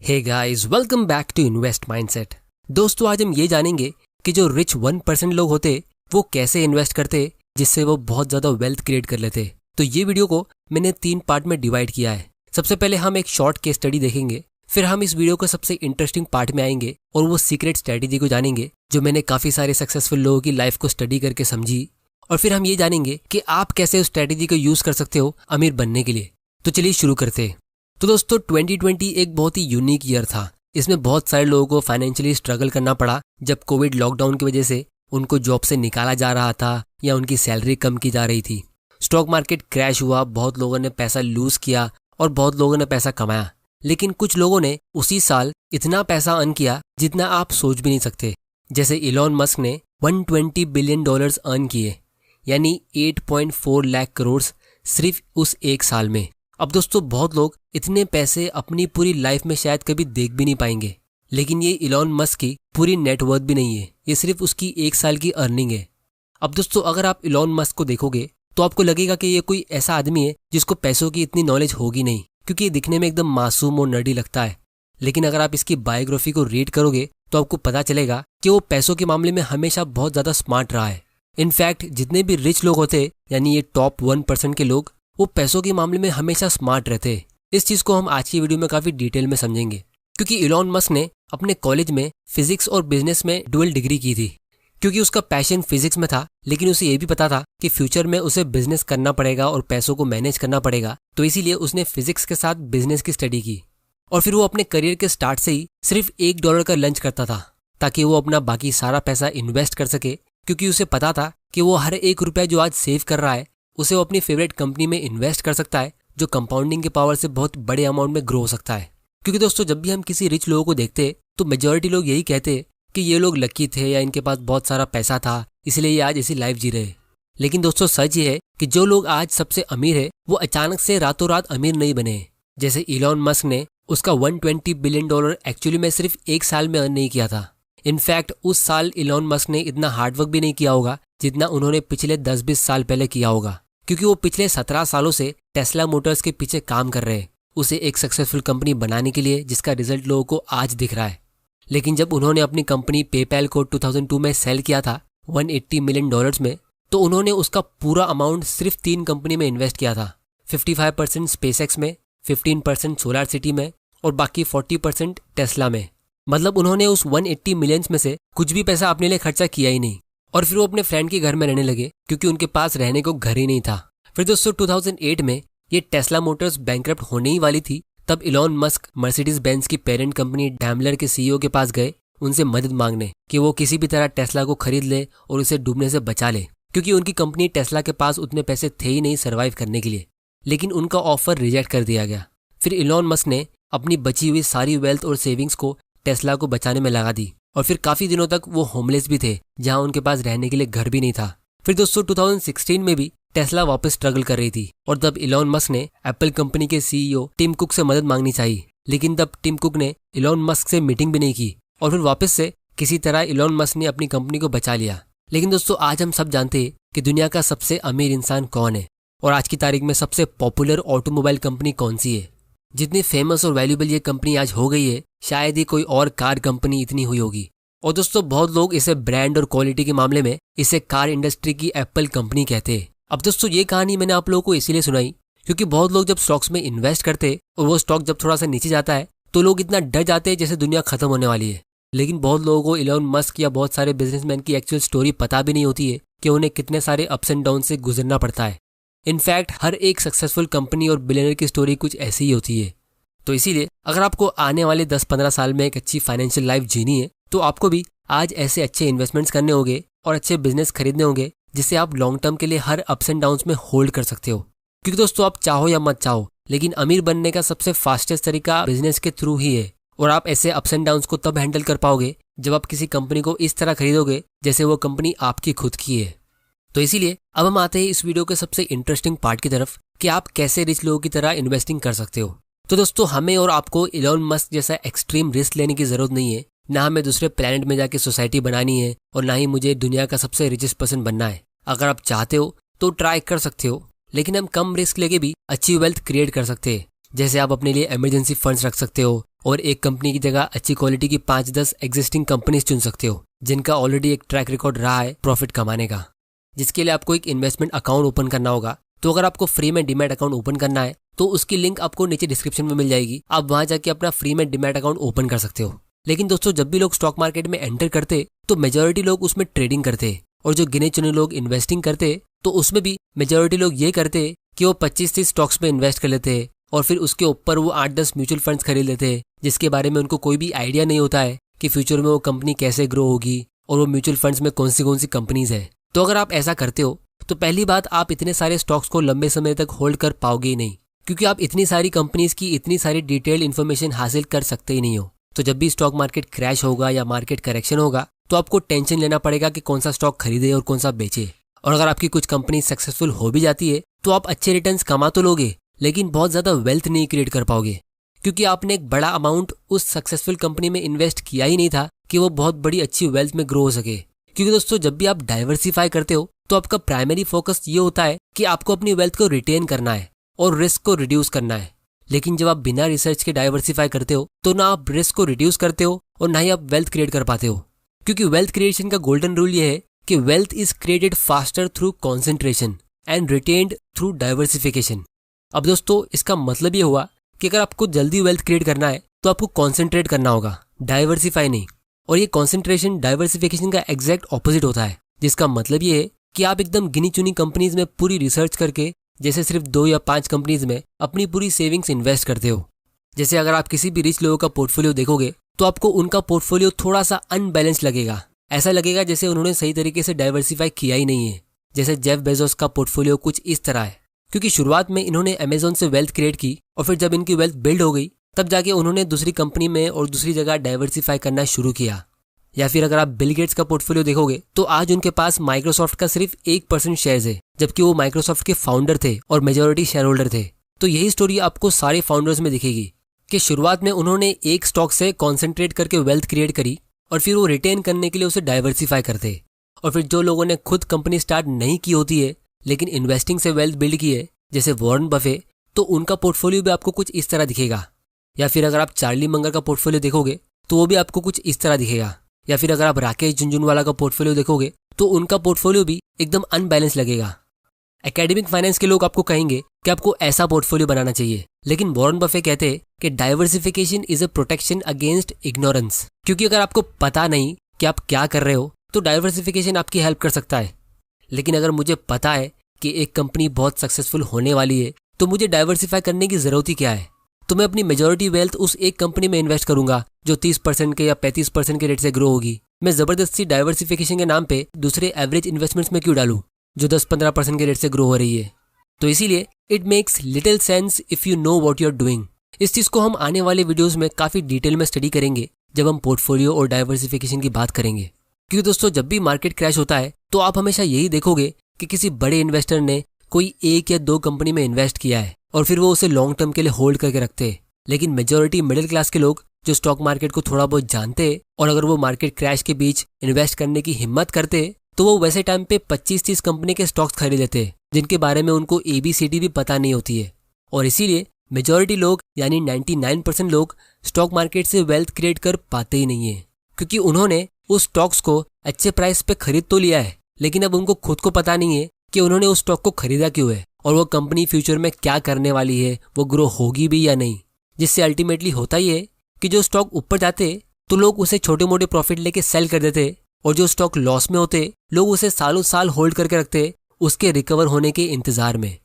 Hey guys, welcome back to invest mindset. दोस्तों, आज हम ये जानेंगे कि जो रिच 1% लोग होते वो कैसे इन्वेस्ट करते जिससे वो बहुत ज़्यादा वेल्थ क्रिएट कर लेते। तो ये वीडियो को मैंने 3 पार्ट में डिवाइड किया है। सबसे पहले हम एक शॉर्ट केस स्टडी देखेंगे, फिर हम इस वीडियो को सबसे इंटरेस्टिंग पार्ट में आएंगे और वो सीक्रेट स्ट्रैटेजी को जानेंगे जो मैंने काफ़ी सारे सक्सेसफुल लोगों की लाइफ को स्टडी करके समझी। और फिर हम ये जानेंगे कि आप कैसे उस स्ट्रैटेजी को यूज़ कर सकते हो अमीर बनने के लिए। तो चलिए शुरू करते हैं। तो दोस्तों, 2020 एक बहुत ही यूनिक ईयर था। इसमें बहुत सारे लोगों को फाइनेंशियली स्ट्रगल करना पड़ा जब कोविड लॉकडाउन की वजह से उनको जॉब से निकाला जा रहा था या उनकी सैलरी कम की जा रही थी। स्टॉक मार्केट क्रैश हुआ, बहुत लोगों ने पैसा लूज किया और बहुत लोगों ने पैसा कमाया। लेकिन कुछ लोगों ने उसी साल इतना पैसा अर्न किया जितना आप सोच भी नहीं सकते। जैसे इलॉन मस्क ने $120 बिलियन अर्न किए, यानी 8.4 लाख करोड़ सिर्फ उस एक साल में। अब दोस्तों, बहुत लोग इतने पैसे अपनी पूरी लाइफ में शायद कभी देख भी नहीं पाएंगे, लेकिन ये इलॉन मस्क की पूरी नेटवर्थ भी नहीं है, ये सिर्फ उसकी एक साल की अर्निंग है। अब दोस्तों, अगर आप इलॉन मस्क को देखोगे तो आपको लगेगा कि ये कोई ऐसा आदमी है जिसको पैसों की इतनी नॉलेज होगी नहीं, क्योंकि ये दिखने में एकदम मासूम और नर्डी लगता है। लेकिन अगर आप इसकी बायोग्राफी को रीड करोगे तो आपको पता चलेगा कि वो पैसों के मामले में हमेशा बहुत ज़्यादा स्मार्ट रहा है। इनफैक्ट जितने भी रिच लोग होते, यानी ये टॉप 1% के लोग, वो पैसों के मामले में हमेशा स्मार्ट रहते हैं। इस चीज़ को हम आज की वीडियो में काफ़ी डिटेल में समझेंगे, क्योंकि इलॉन मस्क ने अपने कॉलेज में फिजिक्स और बिजनेस में डुअल डिग्री की थी, क्योंकि उसका पैशन फिजिक्स में था। लेकिन उसे ये भी पता था कि फ्यूचर में उसे बिजनेस करना पड़ेगा और पैसों को मैनेज करना पड़ेगा, तो इसीलिए उसने फिजिक्स के साथ बिजनेस की स्टडी की। और फिर वो अपने करियर के स्टार्ट से ही सिर्फ $1 का लंच करता था ताकि वो अपना बाकी सारा पैसा इन्वेस्ट कर सके, क्योंकि उसे पता था कि वो हर $1 जो आज सेव कर रहा है उसे वो अपनी फेवरेट कंपनी में इन्वेस्ट कर सकता है, जो कंपाउंडिंग के पावर से बहुत बड़े अमाउंट में ग्रो हो सकता है। क्योंकि दोस्तों, जब भी हम किसी रिच लोगों को देखते तो मेजॉरिटी लोग यही कहते कि ये लोग लकी थे या इनके पास बहुत सारा पैसा था इसलिए ये आज ऐसी लाइफ जी रहे। लेकिन दोस्तों, सच ये है कि जो लोग आज सबसे अमीर है वो अचानक से रातों रात अमीर नहीं बने। जैसे इलॉन मस्क ने उसका $120 बिलियन एक्चुअली में सिर्फ एक साल में अर्न नहीं किया था। इनफैक्ट उस साल इलॉन मस्क ने इतना हार्डवर्क भी नहीं किया होगा जितना उन्होंने पिछले 10-20 साल पहले किया होगा, क्योंकि वो पिछले 17 सालों से टेस्ला मोटर्स के पीछे काम कर रहे हैं, उसे एक सक्सेसफुल कंपनी बनाने के लिए जिसका रिजल्ट लोगों को आज दिख रहा है। लेकिन जब उन्होंने अपनी कंपनी पेपैल को 2002 में सेल किया था $180 मिलियन में, तो उन्होंने उसका पूरा अमाउंट सिर्फ 3 कंपनी में इन्वेस्ट किया था। 55% स्पेसएक्स में, 15% सोलर सिटी में और बाकी 40% टेस्ला में। मतलब उन्होंने उस 180 मिलियन में से कुछ भी पैसा अपने लिए खर्चा किया ही नहीं। और फिर वो अपने फ्रेंड के घर में रहने लगे, क्योंकि उनके पास रहने को घर ही नहीं था। फिर दोस्तों, 2008 में ये टेस्ला मोटर्स बैंकरप्ट होने ही वाली थी, तब इलॉन मस्क मर्सिडीज बेंज की पेरेंट कंपनी डैमलर के सीईओ के पास गए उनसे मदद मांगने कि वो किसी भी तरह टेस्ला को खरीद ले और उसे डूबने से बचा ले, क्योंकि उनकी कंपनी टेस्ला के पास उतने पैसे थे ही नहीं सर्वाइव करने के लिए। लेकिन उनका ऑफर रिजेक्ट कर दिया गया। फिर इलॉन मस्क ने अपनी बची हुई सारी वेल्थ और सेविंग्स को टेस्ला को बचाने में लगा दी, और फिर काफी दिनों तक वो होमलेस भी थे, जहां उनके पास रहने के लिए घर भी नहीं था। फिर दोस्तों, 2016 में भी टेस्ला वापस स्ट्रगल कर रही थी, और तब इलॉन मस्क ने एप्पल कंपनी के सीईओ टिम कुक से मदद मांगनी चाहिए। लेकिन तब टिम कुक ने इलॉन मस्क से मीटिंग भी नहीं की, और फिर वापस से किसी तरह इलॉन मस्क ने अपनी कंपनी को बचा लिया। लेकिन दोस्तों, आज हम सब जानते हैं कि दुनिया का सबसे अमीर इंसान कौन है, और आज की तारीख में सबसे पॉपुलर ऑटोमोबाइल कंपनी कौन सी है। जितनी फेमस और वैल्यूएबल ये कंपनी आज हो गई है, शायद ही कोई और कार कंपनी इतनी हुई होगी। और दोस्तों, बहुत लोग इसे ब्रांड और क्वालिटी के मामले में इसे कार इंडस्ट्री की एप्पल कंपनी कहते हैं। अब दोस्तों, ये कहानी मैंने आप लोगों को इसीलिए सुनाई क्योंकि बहुत लोग जब स्टॉक्स में इन्वेस्ट करते और वो स्टॉक जब थोड़ा सा नीचे जाता है तो लोग इतना डर जाते हैं जैसे दुनिया खत्म होने वाली है। लेकिन बहुत लोगों को इलॉन मस्क या बहुत सारे बिजनेसमैन की एक्चुअल स्टोरी पता भी नहीं होती है कि उन्हें कितने सारे अप्स एंड डाउन से गुजरना पड़ता है। इनफैक्ट हर एक सक्सेसफुल कंपनी और बिलियनर की स्टोरी कुछ ऐसी ही होती है। तो इसीलिए अगर आपको आने वाले 10-15 साल में एक अच्छी फाइनेंशियल लाइफ जीनी है तो आपको भी आज ऐसे अच्छे इन्वेस्टमेंट्स करने होंगे और अच्छे बिजनेस खरीदने होंगे जिससे आप लॉन्ग टर्म के लिए हर अप्स एंड डाउन्स में होल्ड कर सकते हो। क्योंकि दोस्तों, आप चाहो या मत चाहो, लेकिन अमीर बनने का सबसे फास्टेस्ट तरीका बिजनेस के थ्रू ही है। और आप ऐसे अप्स एंड डाउन्स को तब हैंडल कर पाओगे जब आप किसी कंपनी को इस तरह खरीदोगे जैसे वो कंपनी आपकी खुद की है। तो इसीलिए अब हम आते हैं इस वीडियो के सबसे इंटरेस्टिंग पार्ट की तरफ कि आप कैसे रिच लोगों की तरह इन्वेस्टिंग कर सकते हो। तो दोस्तों, हमें और आपको इलॉन मस्क जैसा एक्सट्रीम रिस्क लेने की जरूरत नहीं है। ना हमें दूसरे प्लेनेट में जाके सोसाइटी बनानी है और ना ही मुझे दुनिया का सबसे रिचेस्ट पर्सन बनना है। अगर आप चाहते हो तो ट्राई कर सकते हो, लेकिन हम कम रिस्क लेके भी अच्छी वेल्थ क्रिएट कर सकते हैं। जैसे आप अपने लिए इमरजेंसी फंड्स रख सकते हो, और एक कंपनी की जगह अच्छी क्वालिटी की 5-10 एग्जिस्टिंग कंपनीज चुन सकते हो जिनका ऑलरेडी एक ट्रैक रिकॉर्ड रहा है प्रॉफिट कमाने का, जिसके लिए आपको एक इन्वेस्टमेंट अकाउंट ओपन करना होगा। तो अगर आपको फ्री में डीमैट अकाउंट ओपन करना है तो उसकी लिंक आपको नीचे डिस्क्रिप्शन में मिल जाएगी, आप वहां जाके अपना फ्री में डीमैट अकाउंट ओपन कर सकते हो। लेकिन दोस्तों, जब भी लोग स्टॉक मार्केट में एंटर करते तो मेजॉरिटी लोग उसमें ट्रेडिंग करते, और जो गिने चुने लोग इन्वेस्टिंग करते तो उसमें भी मेजॉरिटी लोग ये करते कि वो 25-30 स्टॉक्स में इन्वेस्ट कर लेते और फिर उसके ऊपर वो 8-10 म्यूचुअल फंड्स खरीद लेते जिसके बारे में उनको कोई भी आइडिया नहीं होता है कि फ्यूचर में वो कंपनी कैसे ग्रो होगी और वो म्यूचुअल फंड्स में कौन सी कंपनीज है। तो अगर आप ऐसा करते हो तो पहली बात, आप इतने सारे स्टॉक्स को लंबे समय तक होल्ड कर पाओगे ही नहीं, क्योंकि आप इतनी सारी कंपनीज की इतनी सारी डिटेल्ड इन्फॉर्मेशन हासिल कर सकते ही नहीं हो। तो जब भी स्टॉक मार्केट क्रैश होगा या मार्केट करेक्शन होगा तो आपको टेंशन लेना पड़ेगा कि कौन सा स्टॉक खरीदे और कौन सा बेचे। और अगर आपकी कुछ कंपनी सक्सेसफुल हो भी जाती है तो आप अच्छे रिटर्न्स कमा तो लोगे, लेकिन बहुत ज्यादा वेल्थ नहीं क्रिएट कर पाओगे, क्योंकि आपने एक बड़ा अमाउंट उस सक्सेसफुल कंपनी में इन्वेस्ट किया ही नहीं था कि वो बहुत बड़ी अच्छी वेल्थ में ग्रो हो सके। क्योंकि दोस्तों, जब भी आप डाइवर्सिफाई करते हो तो आपका प्राइमरी फोकस ये होता है कि आपको अपनी वेल्थ को रिटेन करना है और रिस्क को रिड्यूस करना है। लेकिन जब आप बिना रिसर्च के डाइवर्सिफाई करते हो तो ना आप रिस्क को रिड्यूस करते हो और ना ही आप वेल्थ क्रिएट कर पाते हो, क्योंकि वेल्थ क्रिएशन का गोल्डन रूल ये है कि wealth is created faster through concentration and retained through diversification. अब दोस्तों, इसका मतलब ये हुआ कि अगर आपको जल्दी वेल्थ क्रिएट करना है तो आपको कॉन्सेंट्रेट करना होगा, डाइवर्सिफाई नहीं। और ये कॉन्सेंट्रेशन डाइवर्सिफिकेशन का एग्जैक्ट ऑपोजिट होता है, जिसका मतलब ये है कि आप एकदम गिनी चुनी कंपनीज में पूरी रिसर्च करके, जैसे सिर्फ 2 या 5 कंपनीज में अपनी पूरी सेविंग्स इन्वेस्ट करते हो। जैसे अगर आप किसी भी रिच लोगों का पोर्टफोलियो देखोगे तो आपको उनका पोर्टफोलियो थोड़ा सा अनबैलेंस लगेगा, ऐसा लगेगा जैसे उन्होंने सही तरीके से डाइवर्सिफाई किया ही नहीं है। जैसे जेफ बेजोस का पोर्टफोलियो कुछ इस तरह है, क्योंकि शुरुआत में इन्होंने अमेजोन से वेल्थ क्रिएट की और फिर जब इनकी वेल्थ बिल्ड हो गई तब जाके उन्होंने दूसरी कंपनी में और दूसरी जगह डाइवर्सिफाई करना शुरू किया। या फिर अगर आप बिल गेट्स का पोर्टफोलियो देखोगे तो आज उनके पास माइक्रोसॉफ्ट का सिर्फ 1% शेयर्स है, जबकि वो माइक्रोसॉफ्ट के फाउंडर थे और मेजॉरिटी शेयर होल्डर थे। तो यही स्टोरी आपको सारे फाउंडर्स में दिखेगी कि शुरुआत में उन्होंने एक स्टॉक से कॉन्सेंट्रेट करके वेल्थ क्रिएट करी और फिर वो रिटेन करने के लिए उसे डाइवर्सिफाई करते। और फिर जो लोगों ने खुद कंपनी स्टार्ट नहीं की होती है लेकिन इन्वेस्टिंग से वेल्थ बिल्ड की है, जैसे वॉरेन बफे, तो उनका पोर्टफोलियो भी आपको कुछ इस तरह दिखेगा। या फिर अगर आप चार्ली मंगर का पोर्टफोलियो देखोगे तो वो भी आपको कुछ इस तरह दिखेगा। या फिर अगर आप राकेश झुनझुनवाला का पोर्टफोलियो देखोगे तो उनका पोर्टफोलियो भी एकदम अनबैलेंस लगेगा। एकेडमिक फाइनेंस के लोग आपको कहेंगे कि आपको ऐसा पोर्टफोलियो बनाना चाहिए, लेकिन वॉरेन बफे कहते हैं कि diversification is a protection against ignorance, क्योंकि अगर आपको पता नहीं कि आप क्या कर रहे हो तो डाइवर्सिफिकेशन आपकी हेल्प कर सकता है। लेकिन अगर मुझे पता है कि एक कंपनी बहुत सक्सेसफुल होने वाली है तो मुझे डाइवर्सिफाई करने की जरूरत ही क्या है, तो मैं अपनी मेजॉरिटी वेल्थ उस एक कंपनी में इन्वेस्ट करूंगा जो 30% के या 35% के रेट से ग्रो होगी। मैं जबरदस्ती डाइवर्सिफिकेशन के नाम पे दूसरे एवरेज इन्वेस्टमेंट्स में क्यों डालूं जो 10-15% के रेट से ग्रो हो रही है। तो इसीलिए it makes little sense if you know what you are doing. इस चीज को हम आने वाले वीडियोस में काफी डिटेल में स्टडी करेंगे जब हम पोर्टफोलियो और डाइवर्सिफिकेशन की बात करेंगे। क्योंकि दोस्तों, जब भी मार्केट क्रैश होता है तो आप हमेशा यही देखोगे कि किसी बड़े इन्वेस्टर ने कोई 1 या 2 कंपनी में इन्वेस्ट किया है और फिर वो उसे लॉन्ग टर्म के लिए होल्ड करके रखते हैं। लेकिन मेजॉरिटी मिडिल क्लास के लोग जो स्टॉक मार्केट को थोड़ा बहुत जानते हैं और अगर वो मार्केट क्रैश के बीच इन्वेस्ट करने की हिम्मत करते तो वो वैसे टाइम पे 25-30 कंपनी के स्टॉक्स खरीद लेते हैं जिनके बारे में उनको ABCD भी पता नहीं होती है। और इसीलिए मेजॉरिटी लोग यानी 99% लोग स्टॉक मार्केट से वेल्थ क्रिएट कर पाते ही नहीं है, क्योंकि उन्होंने उस स्टॉक्स को अच्छे प्राइस पे खरीद तो लिया है लेकिन अब उनको खुद को पता नहीं है कि उन्होंने उस स्टॉक को खरीदा क्यों है और वो कंपनी फ्यूचर में क्या करने वाली है, वो ग्रो होगी भी या नहीं। जिससे अल्टीमेटली होता ही है कि जो स्टॉक ऊपर जाते तो लोग उसे छोटे मोटे प्रॉफिट लेके सेल कर देते और जो स्टॉक लॉस में होते लोग उसे सालों साल होल्ड करके रखते उसके रिकवर होने के इंतजार में,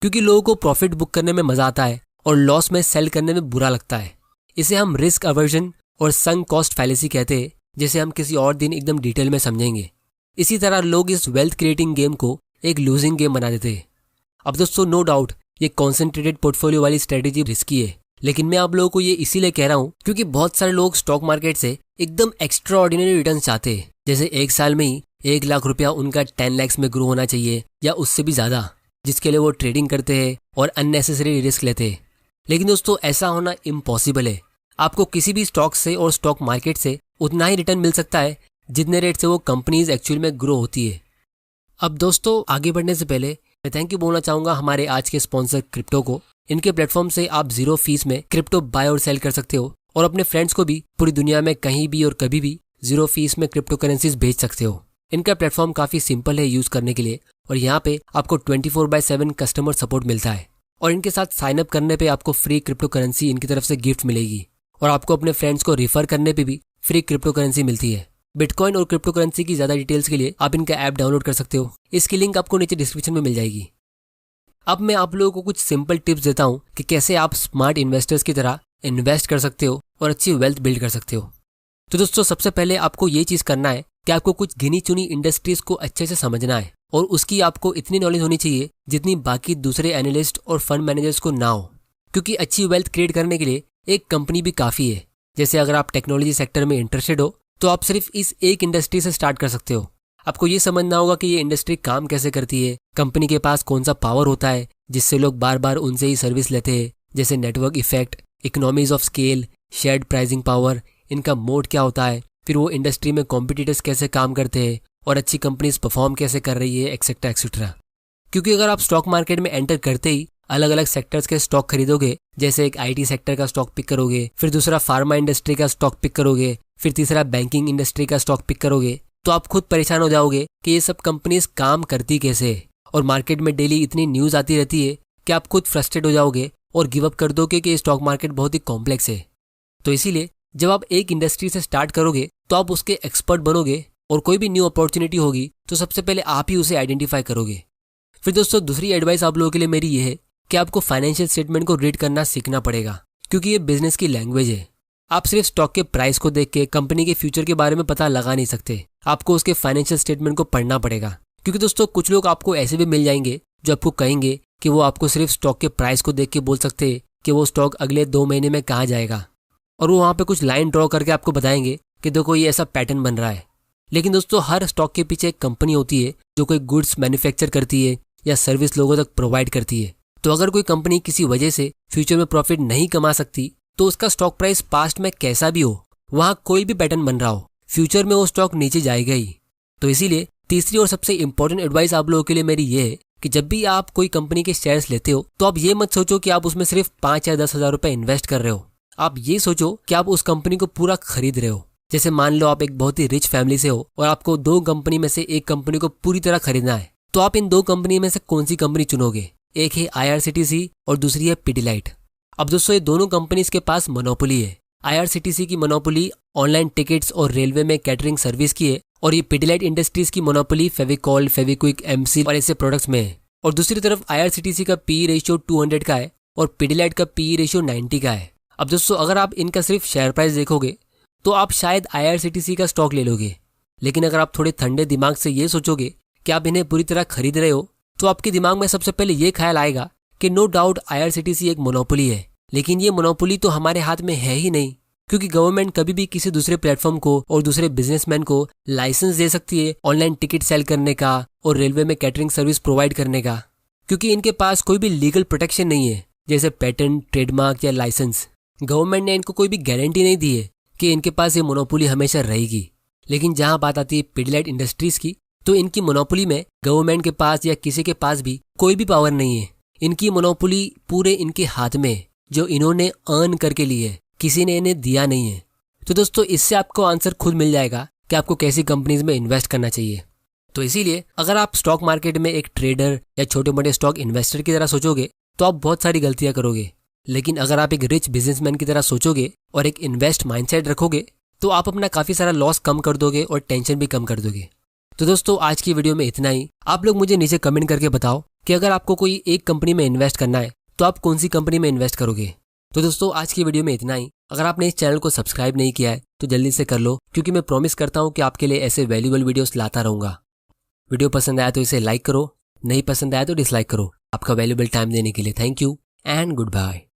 क्योंकि लोगों को प्रॉफिट बुक करने में मजा आता है और लॉस में सेल करने में बुरा लगता है। इसे हम रिस्क अवर्जन और संक कॉस्ट फैलेसी कहते हैं, जिसे हम किसी और दिन एकदम डिटेल में समझेंगे। इसी तरह लोग इस वेल्थ क्रिएटिंग गेम को एक लूजिंग गेम बना देते हैं। अब दोस्तों, नो डाउट ये कॉन्सेंट्रेटेड पोर्टफोलियो वाली स्ट्रेटेजी रिस्की है, लेकिन मैं आप लोगों को ये इसीलिए कह रहा हूँ क्योंकि बहुत सारे लोग स्टॉक मार्केट से एकदम एक्स्ट्रा ऑर्डिनरी रिटर्न चाहते हैं। जैसे एक साल में ही 1 लाख रुपया उनका 10 लाख में ग्रो होना चाहिए या उससे भी ज्यादा, जिसके लिए वो ट्रेडिंग करते हैं और अननेसेसरी रिस्क लेते हैं। लेकिन दोस्तों, ऐसा होना इम्पॉसिबल है। आपको किसी भी स्टॉक से और स्टॉक मार्केट से उतना ही रिटर्न मिल सकता है जितने रेट से वो कंपनीज एक्चुअल में ग्रो होती है। अब दोस्तों, आगे बढ़ने से पहले मैं थैंक यू बोलना चाहूंगा हमारे आज के स्पॉन्सर क्रिप्टो को। इनके प्लेटफॉर्म से आप 0 फीस में क्रिप्टो बाय और सेल कर सकते हो और अपने फ्रेंड्स को भी पूरी दुनिया में कहीं भी और कभी भी 0 फीस में क्रिप्टो करेंसीज भेज सकते हो। इनका प्लेटफॉर्म काफ़ी सिंपल है यूज़ करने के लिए और यहाँ पे आपको 24/7 कस्टमर सपोर्ट मिलता है और इनके साथ साइन अप करने पे आपको फ्री क्रिप्टो करेंसी इनकी तरफ से गिफ्ट मिलेगी और आपको अपने फ्रेंड्स को रिफर करने पे भी फ्री क्रिप्टो करेंसी मिलती है। बिटकॉइन और क्रिप्टो करेंसी की ज़्यादा डिटेल्स के लिए आप इनका ऐप डाउनलोड कर सकते हो। इसकी लिंक आपको नीचे डिस्क्रिप्शन में मिल जाएगी। अब मैं आप लोगों को कुछ सिंपल टिप्स देता हूँ कि कैसे आप स्मार्ट इन्वेस्टर्स की तरह इन्वेस्ट कर सकते हो और अच्छी वेल्थ बिल्ड कर सकते हो। तो दोस्तों सबसे पहले आपको ये चीज़ करना है कि आपको कुछ गिनी चुनी इंडस्ट्रीज को अच्छे से समझना है और उसकी आपको इतनी नॉलेज होनी चाहिए जितनी बाकी दूसरे एनालिस्ट और फंड मैनेजर्स को ना हो, क्योंकि अच्छी वेल्थ क्रिएट करने के लिए एक कंपनी भी काफ़ी है। जैसे अगर आप टेक्नोलॉजी सेक्टर में इंटरेस्टेड हो तो आप सिर्फ इस एक इंडस्ट्री से स्टार्ट कर सकते हो। आपको ये समझना होगा कि ये इंडस्ट्री काम कैसे करती है, कंपनी के पास कौन सा पावर होता है जिससे लोग बार बार उनसे ही सर्विस लेते हैं, जैसे network effect, economies of scale, shared pricing power, इनका मोड क्या होता है, फिर वो इंडस्ट्री में कॉम्पिटिटर्स कैसे काम करते हैं और अच्छी कंपनीज परफॉर्म कैसे कर रही है, एक्सेट्रा एक्सेट्रा। क्योंकि अगर आप स्टॉक मार्केट में एंटर करते ही अलग अलग सेक्टर्स के स्टॉक खरीदोगे, जैसे एक आईटी सेक्टर का स्टॉक पिक करोगे, फिर दूसरा फार्मा इंडस्ट्री का स्टॉक पिक करोगे, फिर तीसरा बैंकिंग इंडस्ट्री का स्टॉक पिक करोगे, तो आप खुद परेशान हो जाओगे कि ये सब कंपनीज काम करती कैसे है और मार्केट में डेली इतनी न्यूज़ आती रहती है कि आप खुद फ्रस्ट्रेट हो जाओगे और गिव अप कर दोगे कि स्टॉक मार्केट बहुत ही कॉम्प्लेक्स है। तो इसीलिए जब आप एक इंडस्ट्री से स्टार्ट करोगे तो आप उसके एक्सपर्ट बनोगे और कोई भी न्यू अपॉर्चुनिटी होगी तो सबसे पहले आप ही उसे आइडेंटिफाई करोगे। फिर दोस्तों दूसरी एडवाइस आप लोगों के लिए मेरी ये है कि आपको फाइनेंशियल स्टेटमेंट को रीड करना सीखना पड़ेगा, क्योंकि ये बिजनेस की लैंग्वेज है। आप सिर्फ स्टॉक के प्राइस को देख के कंपनी के फ्यूचर के बारे में पता लगा नहीं सकते, आपको उसके फाइनेंशियल स्टेटमेंट को पढ़ना पड़ेगा। क्योंकि दोस्तों कुछ लोग आपको ऐसे भी मिल जाएंगे जो आपको कहेंगे कि वो आपको सिर्फ स्टॉक के प्राइस को देख के बोल सकते हैं कि वो स्टॉक अगले 2 महीने में कहाँ जाएगा, और वो वहाँ पे कुछ लाइन ड्रॉ करके आपको बताएंगे कि देखो ये ऐसा पैटर्न बन रहा है। लेकिन दोस्तों हर स्टॉक के पीछे एक कंपनी होती है जो कोई गुड्स मैन्युफैक्चर करती है या सर्विस लोगों तक प्रोवाइड करती है। तो अगर कोई कंपनी किसी वजह से फ्यूचर में प्रॉफिट नहीं कमा सकती तो उसका स्टॉक प्राइस पास्ट में कैसा भी हो, वहाँ कोई भी पैटर्न बन रहा हो, फ्यूचर में वो स्टॉक नीचे जाएगा ही। तो इसीलिए तीसरी और सबसे इंपॉर्टेंट एडवाइस आप लोगों के लिए मेरी ये है कि जब भी आप कोई कंपनी के शेयर्स लेते हो तो आप ये मत सोचो कि आप उसमें सिर्फ 5 या 10 हज़ार रुपए इन्वेस्ट कर रहे हो। आप ये सोचो कि आप उस कंपनी को पूरा खरीद रहे हो। जैसे मान लो आप एक बहुत ही रिच फैमिली से हो और आपको 2 कंपनी में से एक कंपनी को पूरी तरह खरीदना है, तो आप इन 2 कंपनी में से कौन सी कंपनी चुनोगे? एक है IRCTC और दूसरी है पिडिलाइट। अब दोस्तों ये दोनों कंपनीज के पास मोनोपोली है। IRCTC की मोनोपोली ऑनलाइन टिकट्स और रेलवे में कैटरिंग सर्विस की है और ये पिडिलाइट इंडस्ट्रीज की मोनोपोली फेविकॉल, फेविक्विक, एमसील और ऐसे प्रोडक्ट्स में है। और दूसरी तरफ IRCTC का PE रेशियो 200 का है और पिडिलाइट का PE रेशियो 90 का है। अब दोस्तों अगर आप इनका सिर्फ शेयर प्राइस देखोगे तो आप शायद IRCTC का स्टॉक ले लोगे, लेकिन अगर आप थोड़े ठंडे दिमाग से ये सोचोगे कि आप इन्हें पूरी तरह खरीद रहे हो तो आपके दिमाग में सबसे पहले ये ख्याल आएगा कि नो डाउट IRCTC एक मोनोपोली है, लेकिन ये मोनोपोली तो हमारे हाथ में है ही नहीं, क्योंकि गवर्नमेंट कभी भी किसी दूसरे प्लेटफॉर्म को और दूसरे बिजनेसमैन को लाइसेंस दे सकती है ऑनलाइन टिकट सेल करने का और रेलवे में कैटरिंग सर्विस प्रोवाइड करने का, क्योंकि इनके पास कोई भी लीगल प्रोटेक्शन नहीं है जैसे पेटेंट, ट्रेडमार्क या लाइसेंस। गवर्नमेंट ने इनको कोई भी गारंटी नहीं दी है कि इनके पास ये मोनोपोली हमेशा रहेगी। लेकिन जहां बात आती है पिडिलाइट इंडस्ट्रीज की, तो इनकी मोनोपोली में गवर्नमेंट के पास या किसी के पास भी कोई भी पावर नहीं है। इनकी मोनोपोली पूरे इनके हाथ में है, जो इन्होंने अर्न करके ली है, किसी ने इन्हें दिया नहीं है। तो दोस्तों इससे आपको आंसर खुद मिल जाएगा कि आपको कैसी कंपनीज में इन्वेस्ट करना चाहिए। तो इसीलिए अगर आप स्टॉक मार्केट में एक ट्रेडर या छोटे मोटे स्टॉक इन्वेस्टर की तरह सोचोगे तो आप बहुत सारी गलतियां करोगे, लेकिन अगर आप एक रिच बिजनेसमैन की तरह सोचोगे और एक इन्वेस्ट माइंडसेट रखोगे तो आप अपना काफ़ी सारा लॉस कम कर दोगे और टेंशन भी कम कर दोगे। तो दोस्तों आज की वीडियो में इतना ही। आप लोग मुझे नीचे कमेंट करके बताओ कि अगर आपको कोई एक कंपनी में इन्वेस्ट करना है तो आप कौन सी कंपनी में इन्वेस्ट करोगे। तो दोस्तों आज की वीडियो में इतना ही। अगर आपने इस चैनल को सब्सक्राइब नहीं किया है तो जल्दी से कर लो, क्योंकि मैं प्रॉमिस करता हूँ कि आपके लिए ऐसे वैल्यूएबल वीडियोस लाता रहूंगा। वीडियो पसंद आया तो इसे लाइक करो, नहीं पसंद आया तो डिसलाइक करो। आपका वैल्यूएबल टाइम देने के लिए thank you and good bye.